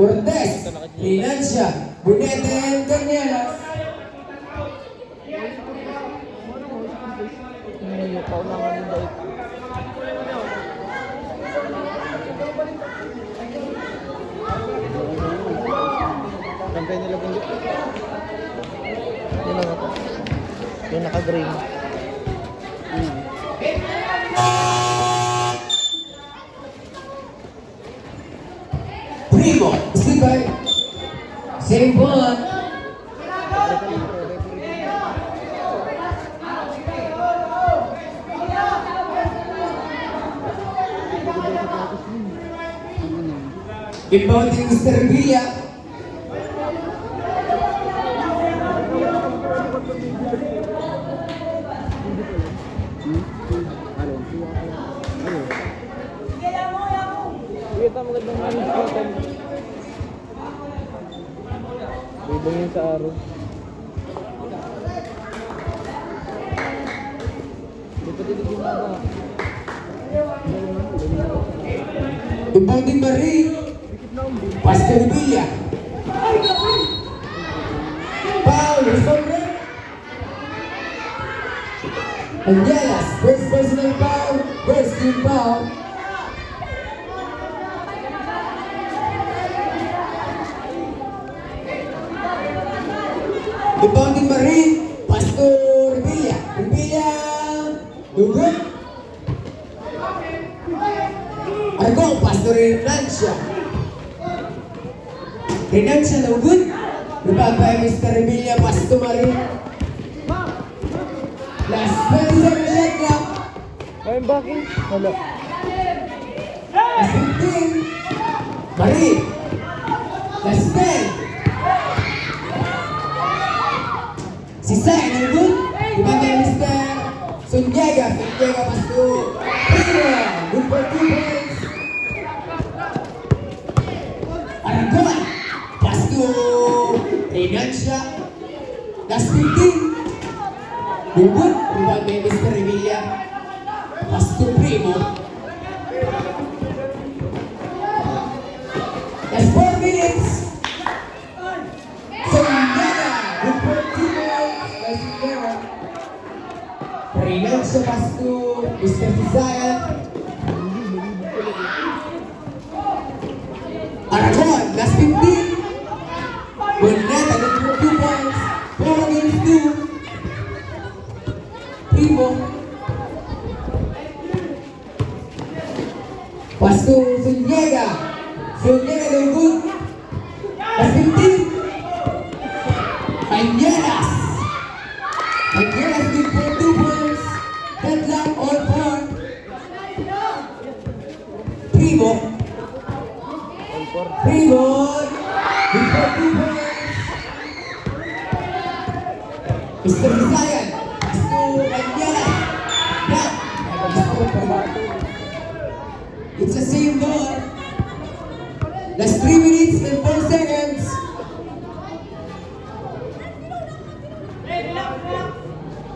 Cortez, Financia, Bunete, and Canielas. Paulangan din daw. Kampay nila bungo. Yun lang ako. Yung naka-green. Primo, Sibay, same ball. Inbounding Mr. Villa. Kita magandang manis ko. Ibang yun sa araw. Hindi pa din gumaba. Inbounding Marie. Pastor Villa. Paul, responder. Angelas, first personal foul, first team foul. Inbounding Marie, Pastor Villa. Villa, Dugut. Argo, Pastor Renancia. Renancia, Dugut. Ribaba, Mr. Villa, Pastor Marie. Last 20 seconds shot clock. Ayun bakit? Wala. Last 15. Marie. Last 10. Si Sai, Dugut. Ribaba, Mr. Sunyaga. Sunyaga, Pastor Primo. Good for 2 points. Aragon. Pastor Renancia. Last 15. Dugut. Ribaba, Mr. Villa. Pastor Primo. Last 4 minutes. Sunyaga. Good for 2 points. Last Sunyaga. Renancia, Pastor Mr. Zion. Aragon, last 15. Boneta, good for 2 points. 4 against 2. Primo. Pastor Sunyaga. Sunyaga, Dugut. Last 15. Angelas. Angelas, good for 2 points. Deadlock, all 4. Primo. Primo. Good for 2 points. Mr. Zion. Pastor Angelas. Back. It's the same ball. Last 3 minutes and 4 seconds.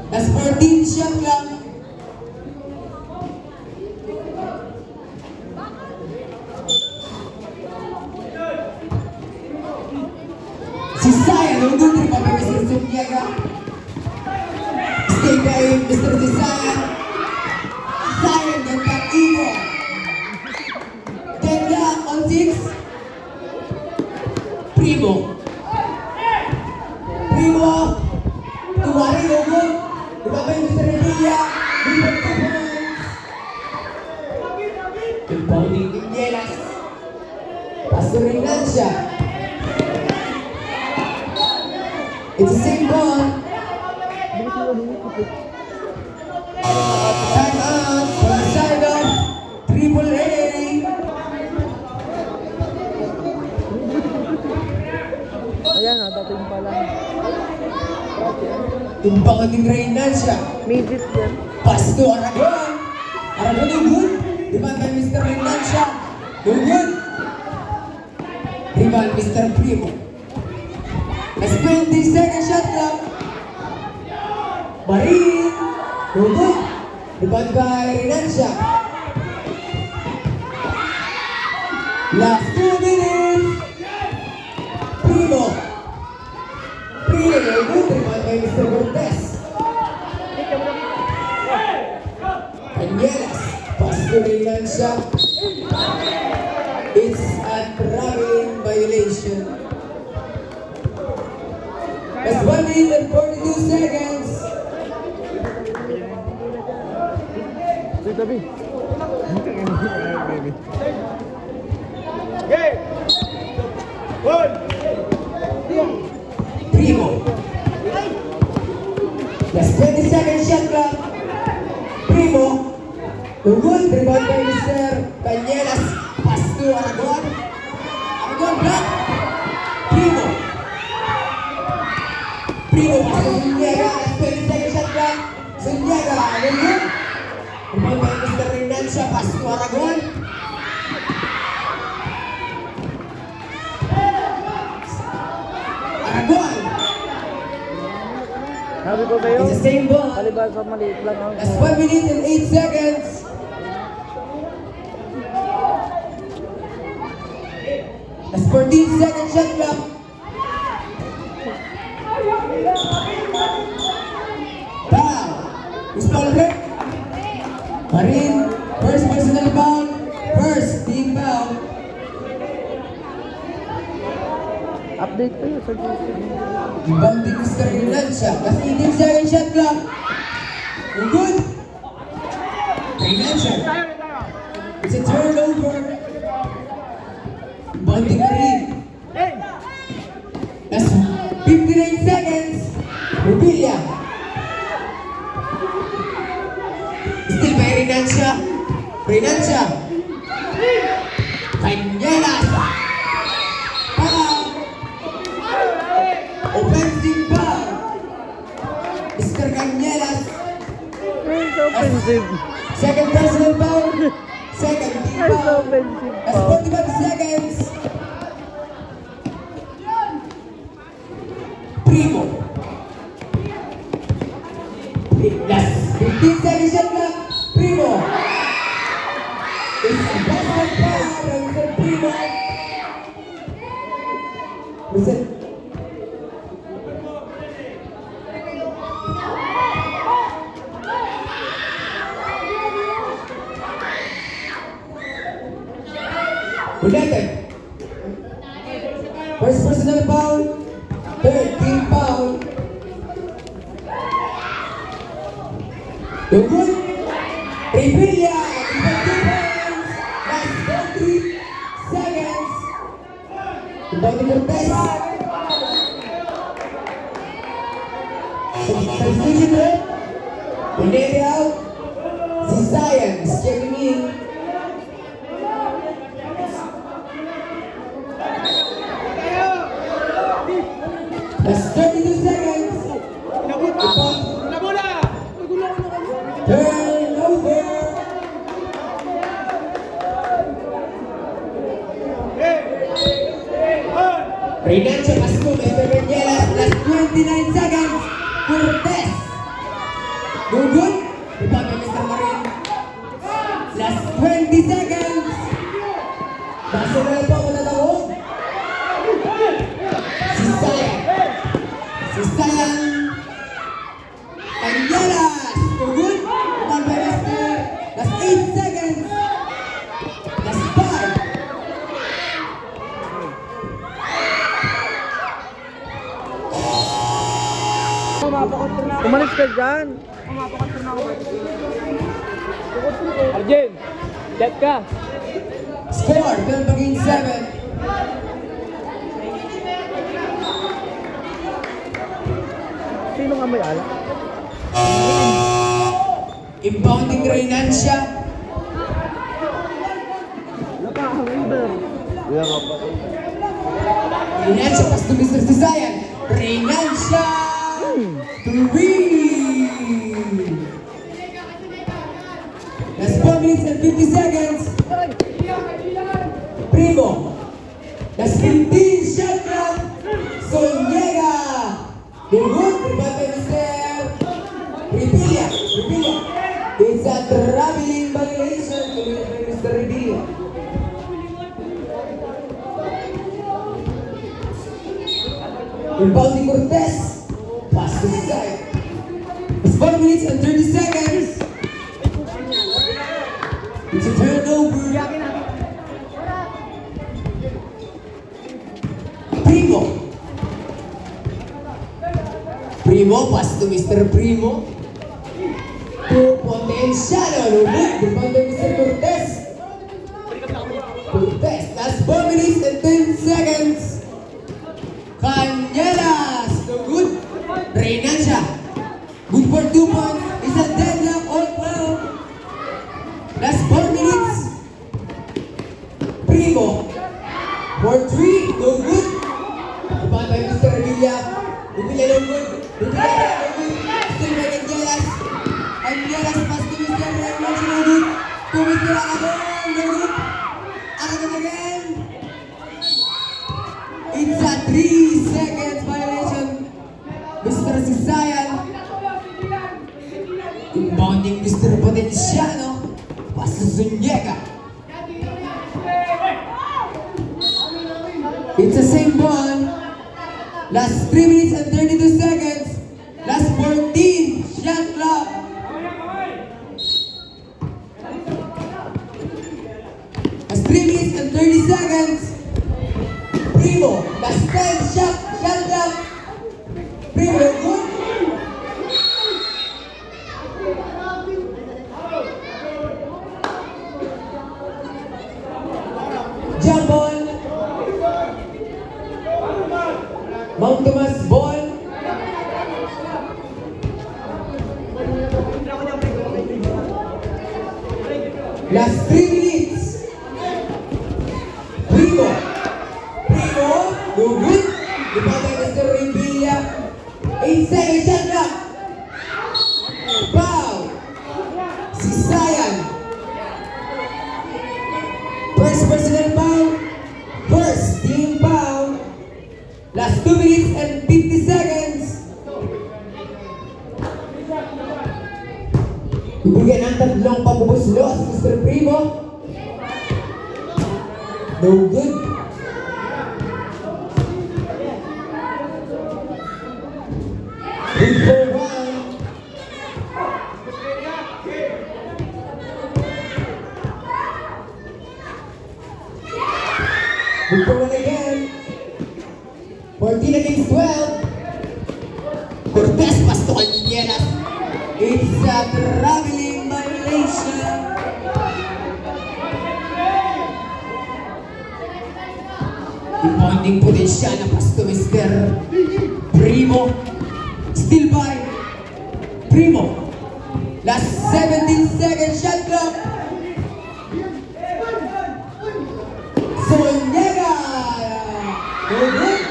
Last 14 shot clock. Si Zion, nandun rin pa kay Mr. Sunyaga. Stay kay Mr. Zion. Zion, ganda Ivo. Kenya on 6. Primo. Primo. Tuwari, Dugut. Ibabay Mr. Villa. Primo, 2 points. Inbounding Angelas. Pastor Renancia. It's the same ball. Time out from the side of Triple A. Ayan na, dating pa lang. Tumbangan ng Renancia. Midget yan. Pasto Aragon. Aragon Dugut. Ribanda Mr. Renancia. Dugut. Ribanda Mr. Primo. Last 20 seconds shot clock. Marie. Dugut. Ribanda by Renancia. Last 2 minutes. traveling violation. That's 1 minute and 42 seconds. Wait, tabi. Primo. That's 20-second shot clock. Primo. The good rebound by Mr. Cañelas. Pass to Aragon. Aragon block. Primo. Primo pass to Zuniaga. That's 20-second shot clock. Zuniaga. The good. Rebound by Mr. Renancia. Pass to Aragon. Aragon. Sabi ko kayo, It's the same ball. palibasa maliit lang ang... That's 1 minute and 8 seconds. That's 14-second shot clock. Foul. Who's foul break? Marin, first personal foul. First team foul. Update kayo sa GC. Rebounding Mr. Renancia. That's 18-second shot clock. You're good. Renancia. It's a turnover. Rebounding Marin. That's 59 seconds. Rubilla. Still by Renancia. Renancia. Cañelas. Foul. Offensive foul. Mr. Cañelas. It's offensive. Second personal foul. Second team It's foul. offensive That's foul. 45 seconds. Primo. That's 15 seconds shot clock. Primo. It's a basket foul from Mr. Primo. Mr. United. First personal foul. Third team foul. The good. Revilla. Defense. Last 30 seconds. Rebounding Cortez. Substitution rep. Pinete out. Si Zion is checking in. That's 32 seconds. Turnover. Renancia Pascu, Mr. Cañelas, last 29 seconds. Cortez. Gugun. Rebound by Mr. Marin. Last 20 seconds. Basketball pa wala tao. Si Sayang. Si Sayang. Cañelas. Gugun. Rebound by Mr. Last 8 seconds. Last 5. Umalis ka dyan. Arjen, chat ka. Score 12 against 7. Sino nga may alak? Impounding Renancia. Renancia pass to Mr. Sisayan. Renancia. 3. That's 4 minutes and 50 seconds. Primo. That's 15 shot clock. Zuniaga. Good. Rebound by Mr. Revilla. Revilla. It's a traveling violation committed by Mr. Revilla. Rebounding Cortez. Pass to the side. It's 4 minutes and 30 seconds. It's a turnover. Primo, pass to Mr. Primo. To Potenciano, no good. Rebound by Mr. Cortez. Cortez, last 4 minutes and 10 seconds. Cañelas, no good. Reinancia, good for 2 points. It's a deadlock all 12. Last 4 minutes. Primo, for 3, no good. Rebound by Mr. Villa. Villa, no good. Villa, no good. Still by Cañelas. Cañelas, pass to Mr. Reinancia, no good. To Mr. Aragon, no good. Aragon again. It's a 3 seconds violation. Mr. Sisayan. Inbounding Mr. Potenciano. Pass to Zuniga. It's the same ball. Last 3 minutes and 32 seconds. Last 14. Shot clock. Last 3 minutes and 30 seconds. Primo. Last 10 shot clock. Primo, good. Jump ball. Mount Tomas ball. Last 3 minutes. Primo. Primo. No good. Rebound by Mr. Revilla. 8 seconds shot clock. Foul. Sisayan. First personal foul. First team foul. Last 2 minutes and 50 seconds. Ibigyan ng tatlong pabubuslos, Mr. Primo. No good. Good for 1. Good for 1 again. 14 against 12. Cortez, pass to Cañelas. It's a traveling violation. Inbounding Potenciano, pass to Mr. Primo. Still by Primo. Last 17 seconds shot clock. Zuniga. No good.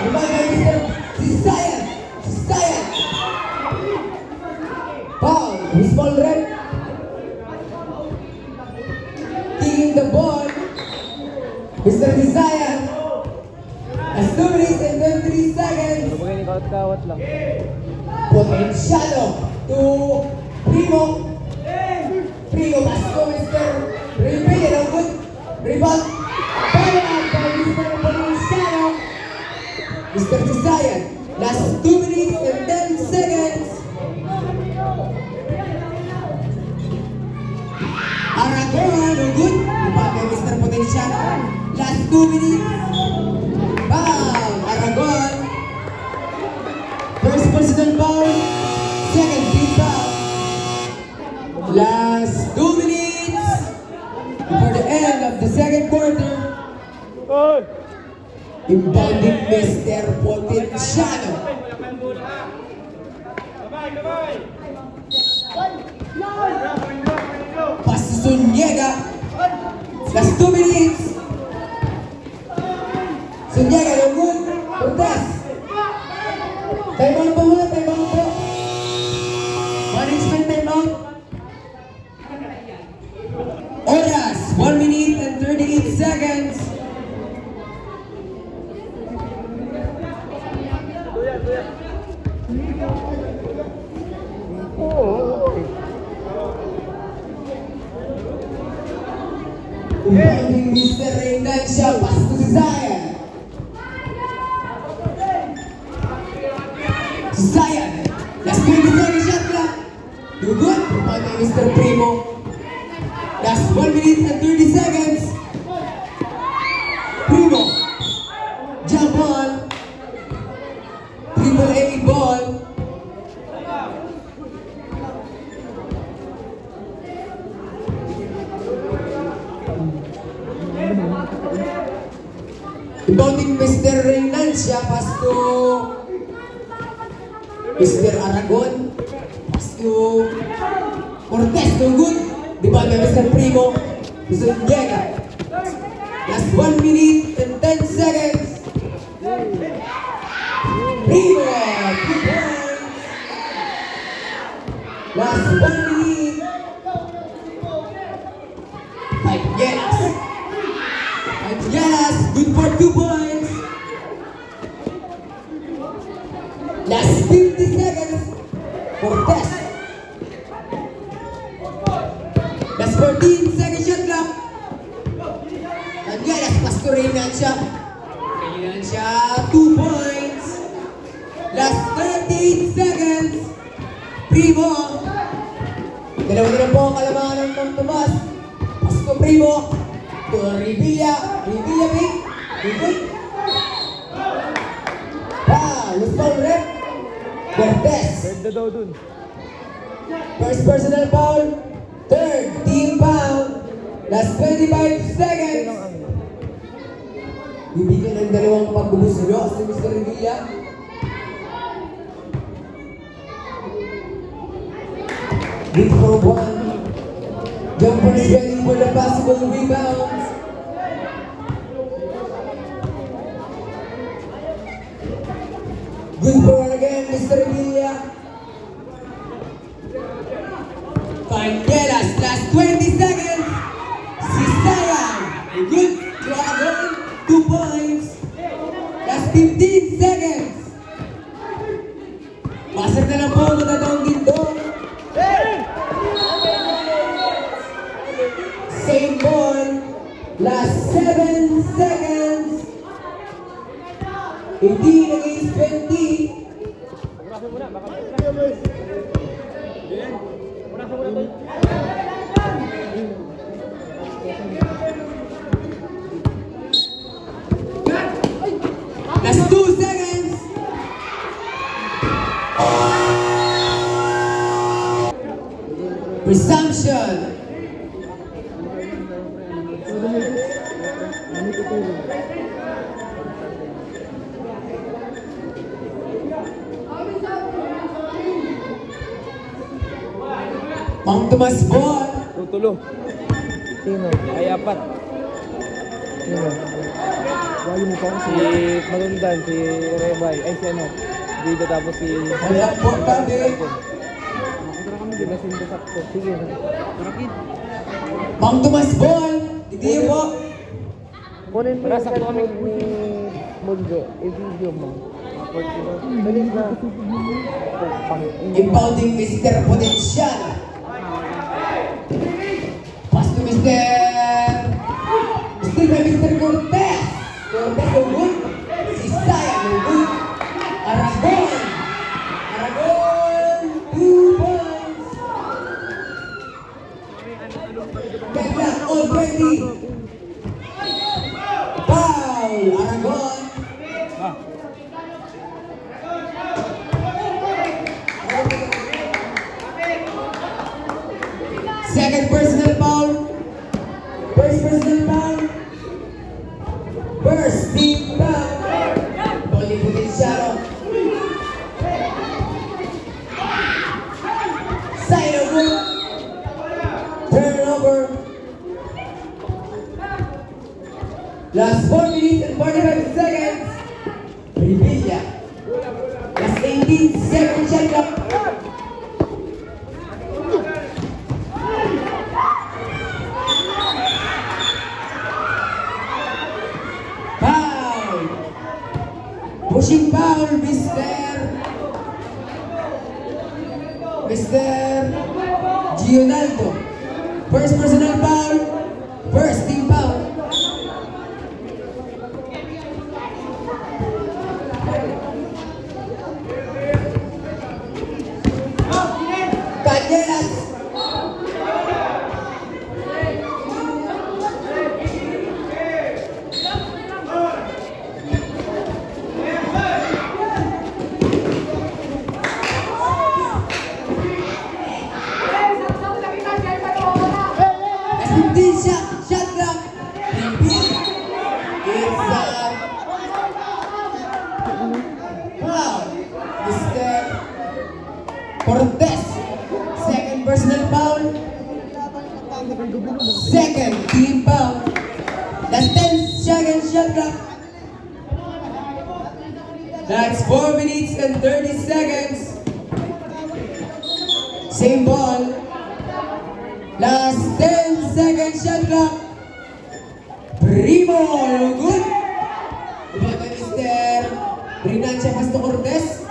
Rebound by Mr. Sisayan. Sisayan. Foul. Small rep. Kicking the ball. Mr. Sisayan. As 2 minutes and 23 seconds. Sabagay ni kawat-kawat lang. Potenciano to Primo. Primo pass to Mr. Revilla. No good. Rebound. Bailout by Mr. Potenciano. Mr. Sisayan. Last 2 minutes and 10 seconds. Aragon, no good. Rebound by Mr. Potenciano. Last 2 minutes. Foul. Aragon. First personal foul. Second team foul. Last 2 minutes before the end of the second quarter. Oy! Inbounding Mr. Potenciano. Pass to Zuniga. Last 2 minutes. Zuniga, no good. Cortez. Time out po muna, time out po. Management time out. Oras, 1 minute and 38 seconds. Inbounding Mr. Reinancia, pass to Sisayan. Sisayan, last 20 seconds shot clock. No good. Rebound by Mr. Primo. Last 1 minute and 30 seconds. Primo. Jump ball. Triple A Rebounding Mr. Reynancia, pass to Mr. Aragon. Pass to Cortez, no good. Rebound by Mr. Primo. Mr. Diego. Last 1 minute and 10 seconds. Primo, 2 points. Last 1 minute. Five Yelas. Five Yelas, good for 2 points. Last 50 seconds. Cortez. Last 14 seconds shot clock. Yelas, pass to Reynancia. Reynancia, 2 points. Last 38 seconds. Primo. Dalawa na po ang kalamangan ng Mang Tomas. Pass to Primo. To Revilla. Revilla pick. Good. Loose foul rep. Cortez. Third na daw dun. First personal foul. Third team foul. Last 25 seconds. Bibigyan ng dalawang pagbubuslo si Mr. Revilla. Good for 1. Jumpers ready for the possible rebounds. Good for 1 again, Mr. Revilla. Cañelas, last 20 seconds. Si Sayang. Good to Aragon, 2 points. Last 15 seconds. Pasag na lang po, matatawag dito. Same ball. Last 7 seconds. 18 against 20. Last 2 seconds. Resumption. Mang Tomas ball. Tutulo. Sino? Ay, apat. Sino? Wali mo pa si Malundan, si Rebay, ay si ano. Dito tapos si... Wala po kami. Di ba sinto sakto? Sige. Marakit. Mang Tomas ball. Hindi po. Kunin mo yung cellphone ni Mundo. I-video mo. Bilis na. Impounding Mr. Potential. Pass to Mr. Still by Mr. Cortez. Cortez no good. Si Sayang no good. Aragon. Aragon. 2 points. Deadlock already. Foul. Aragon. Second personal foul. First personal foul. First team foul. Bowling Potencialo. Side over. Turnover. Last 4 minutes and 45 seconds. Revilla. Last 18 seconds shot clock. Foul. Pushing foul, Mr. Gionaldo. First personal foul. First team foul. Cañelas. Shot clock. It's Cortez. Second personal foul. Second team foul. That's 10-second shot clock. That's 4 minutes and 30 seconds. Same ball. Last 10-second shot clock. Primo, no good. Ibaka Mr. Rinancia Pasto Cortez.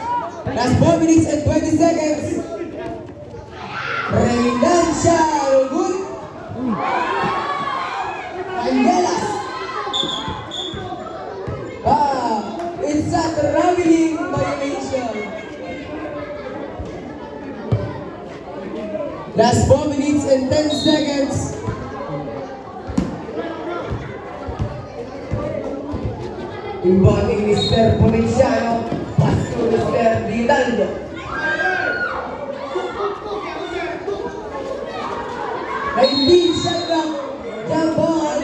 Last 4 minutes and 20 seconds. Rinancia, no good. Angelas. It's a traveling violation. Last 4 minutes and 10 seconds. Inbounding Mr. Potenciano, pass to Mr. Vidaldo. Nineteen shot clock, jump ball,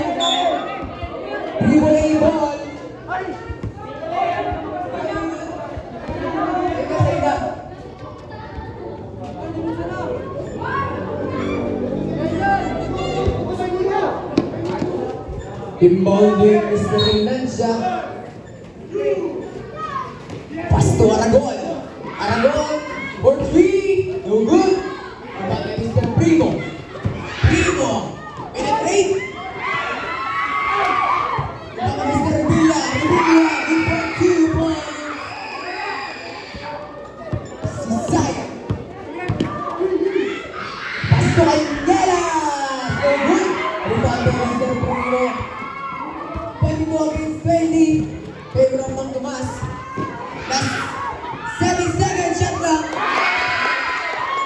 three-way ball. Inbounding Mr. Rinancia. Pass to Aragon. Aragon for 3. No good. Inbounding Mr. Primo. Primo. Penetrate. Inbounding Mr. Revilla. Revilla. Good for 2 points. Sisaya. Pass to Angela. No good. Inbounding Mr. Primo. 22 against 20. Pedro Mang Tomas. Last 7 seconds shot clock.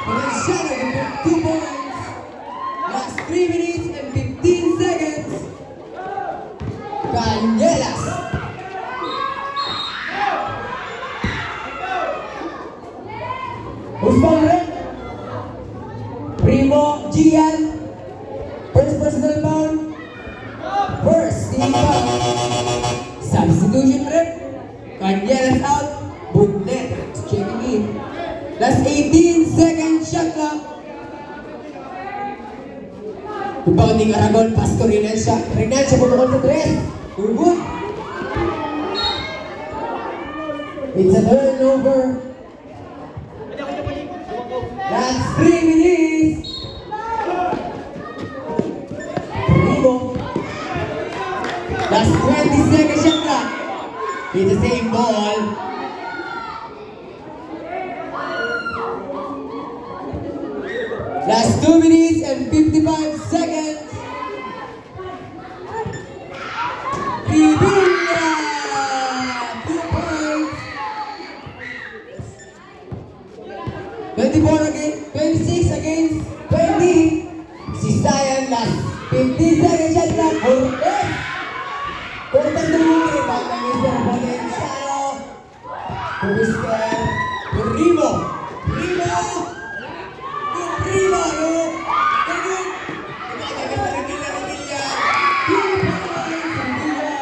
Valenciano with 2 points. Last 3 minutes and 15 seconds. Cañelas. Who's ball red? Primo, Gian. First personal foul. First team foul. Substitution rep. Cañelas out. Budnet checking in. Last 18 seconds shot clock. Rebounding Aragon, pass to Rinancia. Rinancia putukol sa 3. Good. It's a turnover. That's 3 minutes. Primo. Last 20 seconds shot clock. It's the same ball. Last 2 minutes and 55 seconds. Revilla! 2 points. 24 against 26 against 20. Si Sayan last 15 seconds shot clock. Cortez. Cortez na muli. Bata Mr. Valenciano. Mr. Primo. Primo. Primo, no? Ganun. Bata Mr. Revilla. 2 points. Revilla.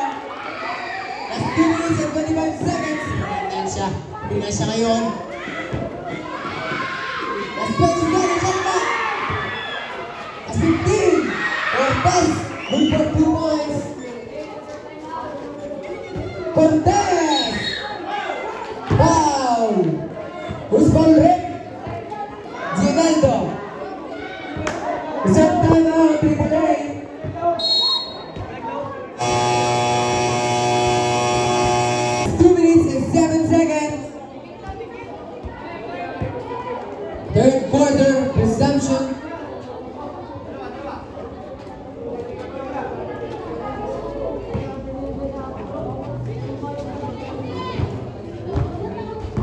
Last 2 minutes and 25 seconds. Rinancia. Rinancia ngayon. Last 20 seconds shot clock. Last 15. Cortez. Good for 2 points. Cortez! Foul! Who's ball red? Ginaldo. Reserve time out, Triple A. Two minutes and 7 seconds. Third quarter resumption.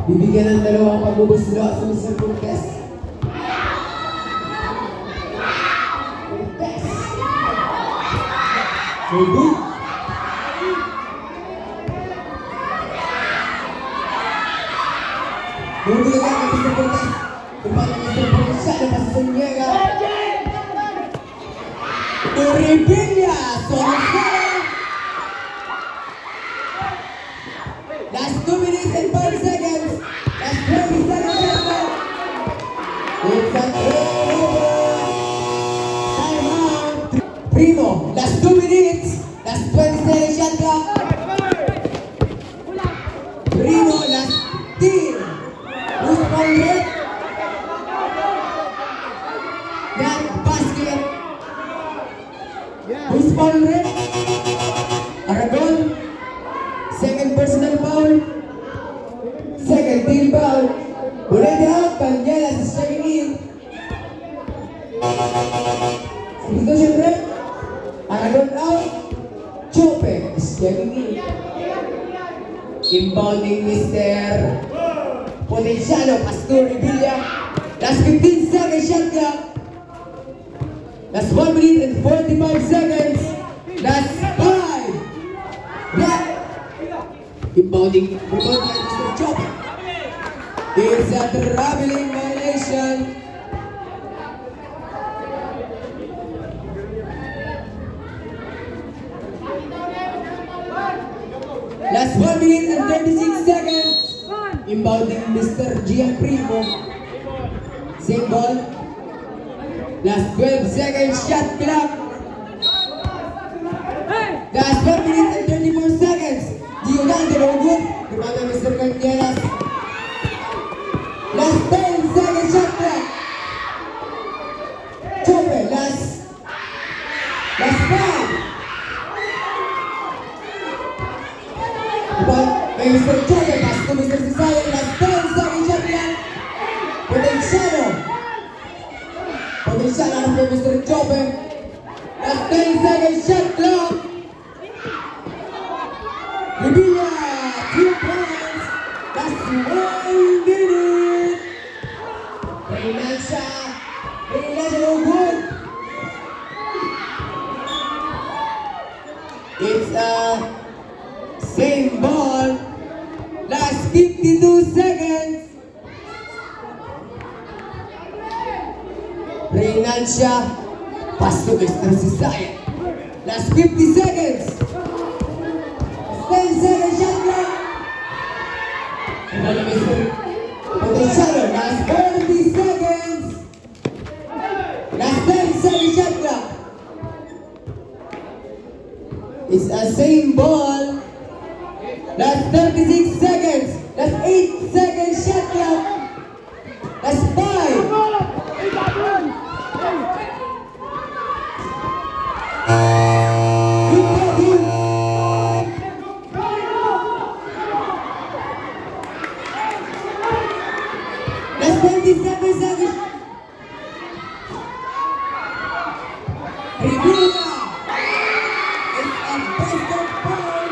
Bibigyan ng dalawang pagbubuslo sa Mr. Cortez. Cortez. No good. No good agad ng Mr. Cortez. Tumpang ng Mr. Cortez siya na sa Sunyega. To Revilla. Sorry. Last 2 minutes and 5 seconds. Last 20 seconds. Second personal foul. Second team foul. Already out, Canyelas is checking in. Substitution break. Aragon out. Chope is checking in. Inbounding Mr. Potenciano Pastor Revilla. Last 15 seconds shot clock. Last 1 minute and 45 seconds. Last 5. Black. Inbounding rebound by Mr. Chope. It's a traveling violation. Last 1 minute and 36 seconds. Inbounding Mr. Gian Primo. Same ball. Last 12 seconds shot clock. Last 1 minute and 34 seconds. Diogante no good. Rebound by Mr. Canyelas. Last 10 seconds shot clock. Chope, last 5. Rebound by Mr. Chope, pass to Mr. Cisayan. Last 10 seconds shot clock. Potenciano out by Mr. Chope. Last 10 seconds shot clock. Revilla, 2 points. Last 1 minute. Reinancia no good. It's a same ball. Last 52 seconds. Reinancia, pass to Mr. Cisayan. Last 50 seconds. 10 seconds shot clock. Rebound by Mr. Potenciano. Last 40 seconds. Last 10 seconds shot clock. It's a same ball. Last 36 seconds. Last 8 seconds shot clock. Last 5. Good job, Last 27 seconds. Revilla. It's a basket foul.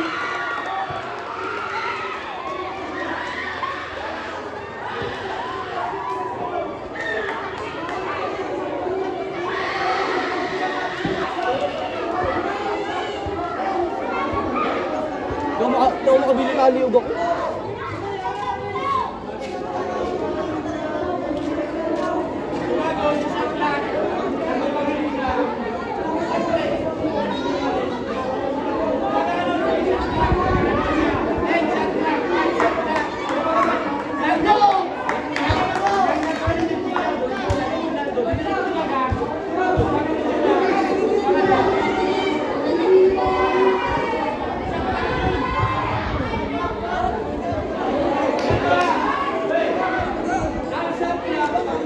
Daw makabili na aliog ako.